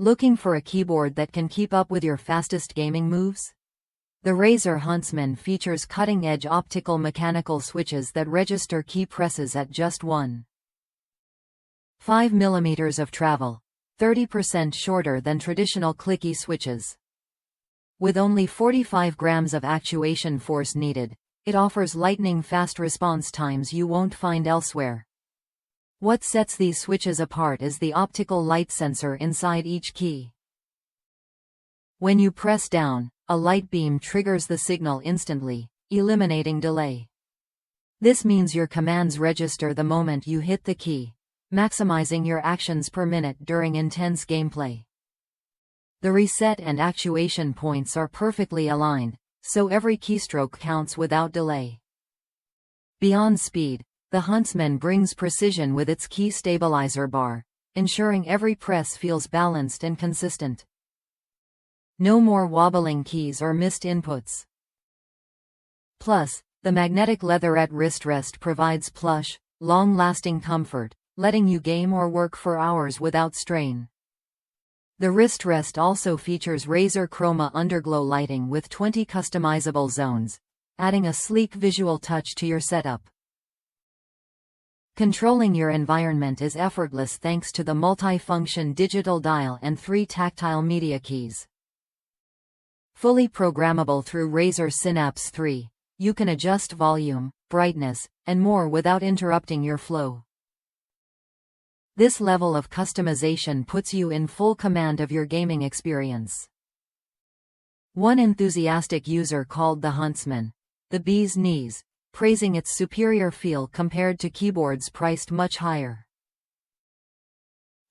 Looking for a keyboard that can keep up with your fastest gaming moves? The Razer Huntsman features cutting-edge optical mechanical switches that register key presses at just 1.5 mm of travel, 30% shorter than traditional clicky switches. With only 45 grams of actuation force needed, it offers lightning-fast response times you won't find elsewhere. What sets these switches apart is the optical light sensor inside each key. When you press down, a light beam triggers the signal instantly, eliminating delay. This means your commands register the moment you hit the key, maximizing your actions per minute during intense gameplay. The reset and actuation points are perfectly aligned, so every keystroke counts without delay. Beyond speed, the Huntsman brings precision with its key stabilizer bar, ensuring every press feels balanced and consistent. No more wobbling keys or missed inputs. Plus, the magnetic leatherette wrist rest provides plush, long-lasting comfort, letting you game or work for hours without strain. The wrist rest also features Razer Chroma underglow lighting with 20 customizable zones, adding a sleek visual touch to your setup. Controlling your environment is effortless thanks to the multi-function digital dial and 3 tactile media keys. Fully programmable through Razer Synapse 3, you can adjust volume, brightness, and more without interrupting your flow. This level of customization puts you in full command of your gaming experience. One enthusiastic user called the Huntsman the bee's knees, praising its superior feel compared to keyboards priced much higher.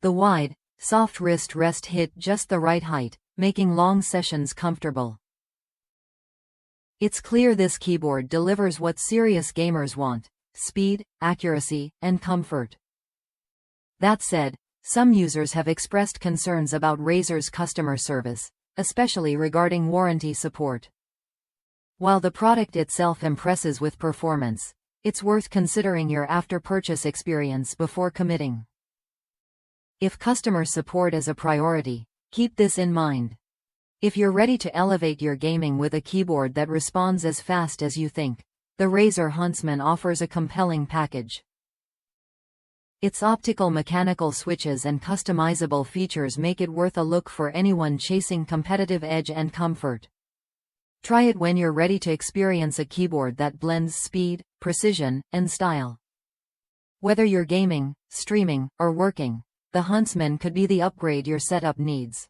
The wide, soft wrist rest hit just the right height, making long sessions comfortable. It's clear this keyboard delivers what serious gamers want: speed, accuracy, and comfort. That said, some users have expressed concerns about Razer's customer service, especially regarding warranty support. While the product itself impresses with performance, it's worth considering your after-purchase experience before committing. If customer support is a priority, keep this in mind. If you're ready to elevate your gaming with a keyboard that responds as fast as you think, the Razer Huntsman offers a compelling package. Its optical mechanical switches and customizable features make it worth a look for anyone chasing competitive edge and comfort. Try it when you're ready to experience a keyboard that blends speed, precision, and style. Whether you're gaming, streaming, or working, the Huntsman could be the upgrade your setup needs.